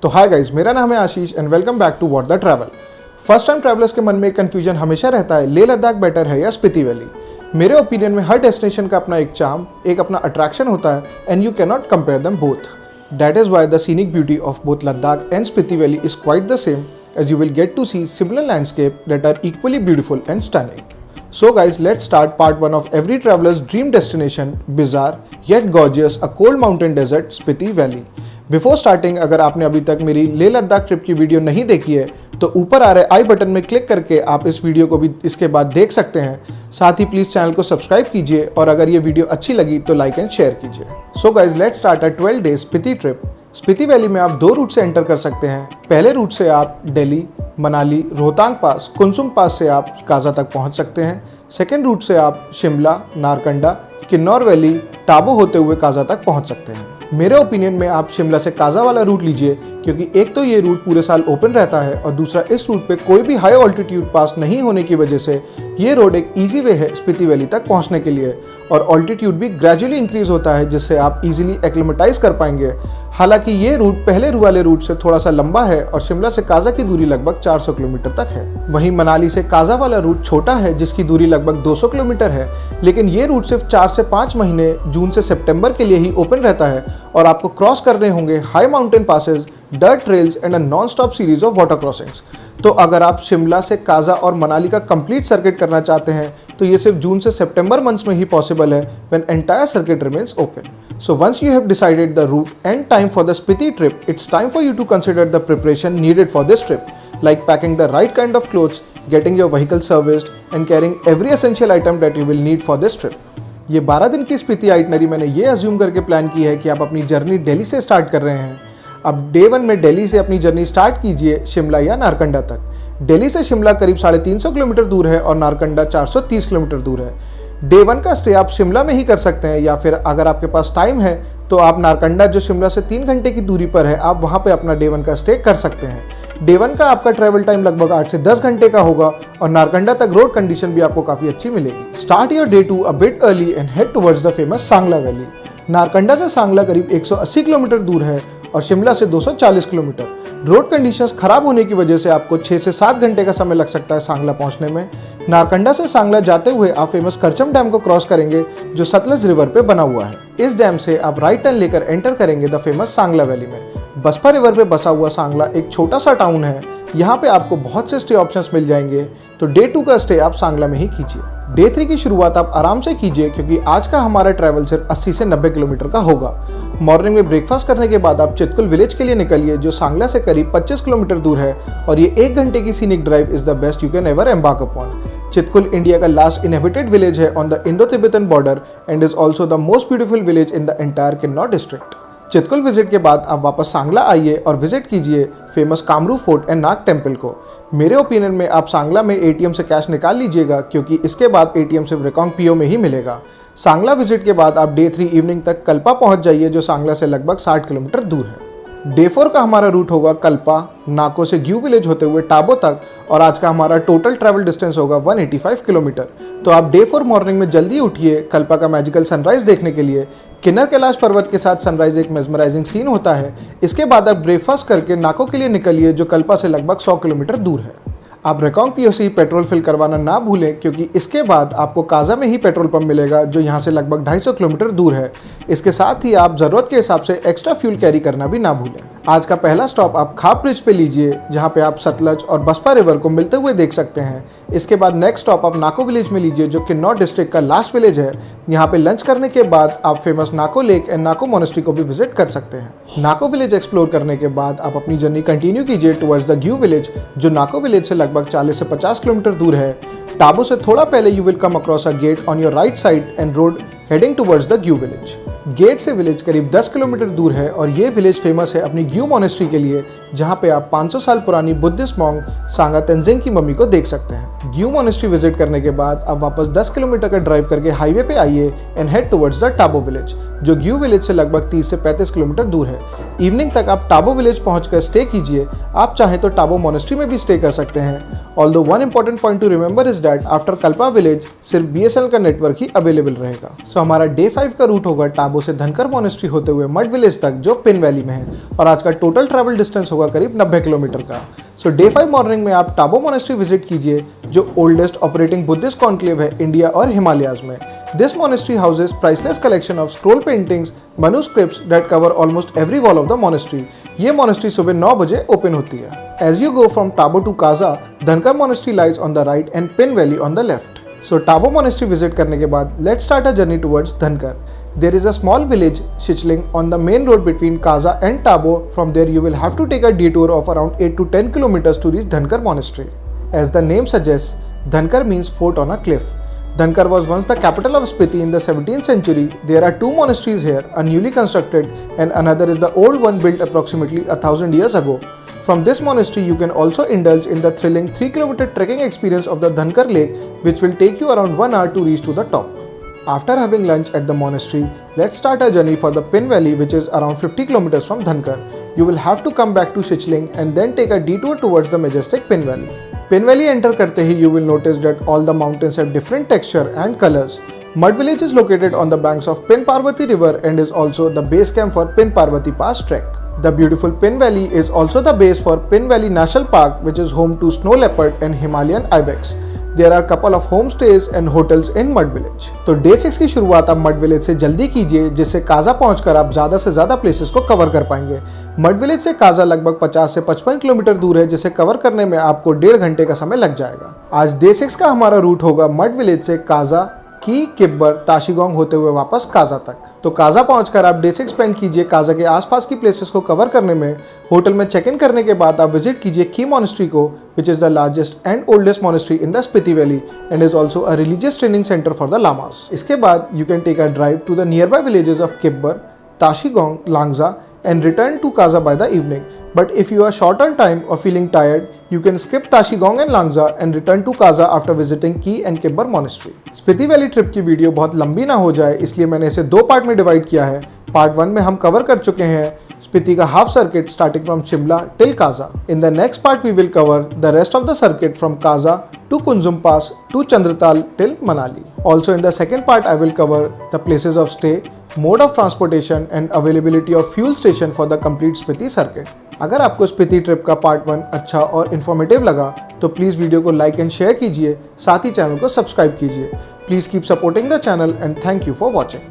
तो hi guys, मेरा नाम है Ashish and welcome back to what the travel. First time travellers के मन में एक कन्फ्यूजन हमेशा रहता है, लेह लद्दाख बेटर है या स्पीति वैली। मेरे ओपिनियन में हर डेस्टिनेशन का अपना एक चार्म, एक अपना अट्रैक्शन होता है and you can not compare them both. That is why the scenic beauty of both Ladakh and Spiti valley is quite the same, as you will get to see similar landscape that are equally beautiful and stunning. So guys, let's start part 1 of every traveler's dream destination, bizarre yet gorgeous, a cold mountain desert, Spiti Valley. Before starting, अगर आपने अभी तक मेरी Leh Ladakh trip की video नहीं देखी है तो ऊपर आ रहे आई बटन में क्लिक करके आप इस वीडियो को भी इसके बाद देख सकते हैं। साथ ही प्लीज चैनल को सब्सक्राइब कीजिए और अगर ये वीडियो अच्छी लगी तो लाइक एंड शेयर कीजिए। So guys, let's start a 12 days Spiti trip. Spiti valley में आप दो रूट से एंटर कर सकते हैं। पहले रूट से आप दिल्ली, मनाली, रोहतांग पास, कुनसुम पास से आप काजा तक पहुंच सकते हैं। सेकेंड रूट से आप शिमला, नारकंडा, किन्नौर वैली, टाबो होते हुए काजा तक पहुंच सकते हैं। मेरे ओपिनियन में आप शिमला से काजा वाला रूट लीजिए, क्योंकि एक तो ये रूट पूरे साल ओपन रहता है और दूसरा इस रूट पे कोई भी हाई ऑल्टीट्यूड पास नहीं होने की वजह से ये रोड एक इजी वे है स्पीति वैली तक पहुंचने के लिए, और ऑल्टीट्यूड भी ग्रेजुअली इंक्रीज होता है जिससे आप इजीली एक्लिमेटाइज कर पाएंगे। हालांकि ये रूट पहले वाले रूट से थोड़ा सा लंबा है और शिमला से काजा की दूरी लगभग 400 किलोमीटर तक है। वहीं मनाली से काजा वाला रूट छोटा है जिसकी दूरी लगभग 200 किलोमीटर है, लेकिन ये रूट सिर्फ 4 से 5 महीने जून से सितंबर के लिए ही ओपन रहता है और आपको क्रॉस करने होंगे high mountain passes, dirt trails and a non stop series of water crossings. तो अगर आप शिमला से काजा और मनाली का कंप्लीट सर्किट करना चाहते हैं तो ये सिर्फ जून से सितंबर मंथ्स में ही पॉसिबल है when entire circuit remains open. So once you have decided the route and time for the Spiti trip, it's time for you to consider the preparation needed for this trip, like packing the right kind of clothes, getting your vehicle serviced, and carrying every essential item that you will need for this trip. ये 12 दिन की Spiti itinerary मैंने ये assume करके plan की है कि आप अपनी जर्नी दिल्ली से स्टार्ट कर रहे हैं। अब डे 1 में दिल्ली से अपनी जर्नी स्टार्ट कीजिए शिमला या नारकंडा तक। दिल्ली से शिमला करीब 350 किलोमीटर दूर है और नारकंडा 430 किलोमीटर दूर है। डे 1 का स्टे आप शिमला में ही कर सकते हैं, या फिर अगर आपके पास टाइम है तो आप नारकंडा, जो शिमला से 3 घंटे की दूरी पर है, आप वहां पे अपना डे 1 का स्टे कर सकते हैं। डे 1 का आपका ट्रैवल टाइम लगभग 8 से 10 घंटे का होगा और नारकंडा तक रोड कंडीशन भी आपको काफ़ी अच्छी मिलेगी। Start your day 2 a bit early and head towards the famous Sangla valley. Narkanda से सांगला करीब 180 किलोमीटर दूर है और शिमला से 240 किलोमीटर। रोड कंडीशंस खराब होने की वजह से आपको 6 से 7 घंटे का समय लग सकता है सांगला पहुंचने में। नारकंडा से सांगला जाते हुए आप फेमस करचम डैम को क्रॉस करेंगे जो सतलज रिवर पे बना हुआ है। इस डैम से आप राइट टर्न लेकर एंटर करेंगे द फेमस सांगला वैली में। बसपा रिवर पे बसा हुआ सांगला एक छोटा सा टाउन है। यहाँ पे आपको बहुत से स्टे ऑप्शंस मिल जाएंगे, तो डे 2 का स्टे आप सांगला में ही कीजिए। डे 3 की शुरुआत आप आराम से कीजिए, क्योंकि आज का हमारा ट्रैवल सिर्फ 80 से 90 किलोमीटर का होगा। मॉर्निंग में ब्रेकफास्ट करने के बाद आप चितकुल विलेज के लिए निकलिए, जो सांगला से करीब 25 किलोमीटर दूर है, और ये 1 घंटे की scenic drive is the best you can ever embark upon. Chitkul India का लास्ट इनहेबिटेड विलेज है on the Indo Tibetan border and is also the most beautiful village in the entire Kinnaur district. Chitkul visit के बाद आप वापस सांगला आइए और visit कीजिए famous Kamru fort and Nag temple को। मेरे ओपिनियन में आप सांगला में एटीएम से कैश निकाल लीजिएगा, क्योंकि इसके बाद एटीएम सिर्फ रेकोंग पीओ में ही मिलेगा। सांगला विजिट के बाद आप डे 3 इवनिंग तक कल्पा पहुंच जाइए, जो सांगला से लगभग 60 किलोमीटर दूर है। डे 4 का हमारा रूट होगा कल्पा, नाको से ग्यू विलेज होते हुए टाबो तक, और आज का हमारा टोटल ट्रैवल डिस्टेंस होगा 185 किलोमीटर। तो आप डे 4 मॉर्निंग में जल्दी उठिए कल्पा का मैजिकल सनराइज देखने के लिए। किन्नर कैलाश पर्वत के साथ सनराइज एक मेस्मराइजिंग सीन होता है। इसके बाद आप ब्रेकफास्ट करके नाको के लिए निकलिए, जो कल्पा से लगभग 100 किलोमीटर दूर है। आप रेकोंग पीओ से ही पेट्रोल फिल करवाना ना भूलें, क्योंकि इसके बाद आपको काजा में ही पेट्रोल पंप मिलेगा, जो यहाँ से लगभग 250 किलोमीटर दूर है। इसके साथ ही आप ज़रूरत के हिसाब से एक्स्ट्रा फ्यूल कैरी करना भी ना भूलें। आज का पहला स्टॉप आप खाप ब्रिज पे लीजिए, जहाँ पे आप सतलज और बसपा रिवर को मिलते हुए देख सकते हैं। इसके बाद नेक्स्ट स्टॉप आप नाको विलेज में लीजिए, जो किन्नौर डिस्ट्रिक्ट का लास्ट विलेज है। यहाँ पे लंच करने के बाद आप famous Nako lake and Nako monastery को भी विजिट कर सकते हैं। नाको विलेज एक्सप्लोर करने के बाद आप अपनी जर्नी कंटिन्यू कीजिए टुवर्ड्स द ग्यू विलेज, जो नाको विलेज से लगभग 40 से 50 किलोमीटर दूर है। टाबो से थोड़ा पहले you will come across a gate on your right side and road heading towards the Gue village. Gate से विलेज करीब 10 किलोमीटर दूर है और ये विलेज फेमस है अपनी ग्यू मोनेस्ट्री के लिए, जहाँ पे आप 500 साल पुरानी बुद्धिस्ट मॉन्ग सांगा तेंजिंग की मम्मी को देख सकते हैं। ग्यू मोनेस्ट्री विजिट करने के बाद आप वापस 10 किलोमीटर का ड्राइव करके हाईवे पे आइए and head towards the Tabo village, जो ग्यू विलेज से लगभग 30 से 35 किलोमीटर दूर है। इवनिंग तक आप टाबो विलेज पहुंचकर स्टे कीजिए। आप चाहें तो टाबो मोनेस्ट्री में भी स्टे कर सकते हैं। Although one important point two remember is that after Kalpa village सिर्फ BSNL का नेटवर्क ही अवेलेबल रहेगा। सो हमारा डे 5 का रूट होगा टाबो टाबो से धनकर मॉनेस्ट्री होते हुए मड विलेज तक जो पिन वैली में है, और आज का टोटल ट्रैवल डिस्टेंस होगा करीब 90 किलोमीटर का। सो डे 5 मॉर्निंग में आप टाबो मॉनेस्ट्री विजिट कीजिए, जो ओल्डेस्ट ऑपरेटिंग बुद्धिस्ट कॉन्क्लेव है इंडिया और हिमालयाज में। This monastery houses priceless collection of scroll paintings, manuscripts that cover almost every wall of the monastery. ये मॉनेस्ट्री सुबह 9 बजे ओपन होती है। As you go from Tabo to Kaza, Dhankar Monastery lies on the right and Pin Valley on the left. So Tabo Monastery visit करने के बाद let's start a journey towards Dhankar. There is a small village Shichling on the main road between Kaza and Tabo. From there you will have to take a detour of around 8 to 10 kilometers to reach Dhankar Monastery. As the name suggests, Dhankar means fort on a cliff. Dhankar was once the capital of Spiti in the 17th century. There are two monasteries here, a newly constructed and another is the old one built approximately 1000 years ago. From this monastery you can also indulge in the thrilling 3-kilometer trekking experience of the Dhankar lake, which will take you around 1 hour to reach to the top. After having lunch at the monastery, let's start a journey for the Pin Valley, which is around 50 kilometers from Dhankar. You will have to come back to Shichling and then take a detour towards the majestic Pin Valley. Pin Valley enter करते ही you will notice that all the mountains have different texture and colors. Mud Village is located on the banks of Pin Parvati River and is also the base camp for Pin Parvati Pass trek. The beautiful Pin Valley is also the base for Pin Valley National Park, which is home to snow leopard and Himalayan ibex. There are couple of homestays and hotels in Mud Village. तो day 6 की शुरुआत आप mud village से जल्दी कीजिए, जिससे काजा पहुंचकर आप ज़्यादा से ज़्यादा प्लेसेस को कवर कर पाएंगे। मड विलेज से काजा लगभग 50 से 55 किलोमीटर दूर है, जिसे कवर करने में आपको 1.5 घंटे का समय लग जाएगा। आज डे 6 का हमारा रूट होगा मड विलेज से काजा की किब्बर ताशीगोंग होते हुए वापस काजा तक। तो काजा पहुंचकर आप डे 6 स्पेंड कीजिए काजा के आसपास की प्लेसेस को कवर करने में। होटल में चेक इन करने के बाद आप विजिट कीजिए की मॉनेस्ट्री को, which is the largest and oldest monastery in the Spiti valley and is also a religious training centre for the lamas. इसके बाद you can take a drive to the nearby villages of Kibber, Tashigang, Langza and return to Kaza by the evening. But if you are short on time or feeling tired, you can skip Tashigong and Langza and return to Kaza after visiting Ki and Kibbar Monastery. Spiti valley trip की video बहुत लंबी ना हो जाए, इसलिए मैंने इसे 2 part में डिवाइड किया है। पार्ट 1 में हम कवर कर चुके हैं स्पीति का half circuit starting from Shimla till Kaza. In the next part we will cover the rest of the circuit from Kaza to Kunzum Pass to Chandratal till Manali. Also in the second part I will cover the places of stay, mode of transportation and availability of fuel station for the complete Spiti circuit. अगर आपको Spiti trip का part 1 अच्छा और informative लगा तो please video को like and share कीजिए, साथ ही चैनल को सब्सक्राइब कीजिए। Please keep supporting the channel and thank you for watching.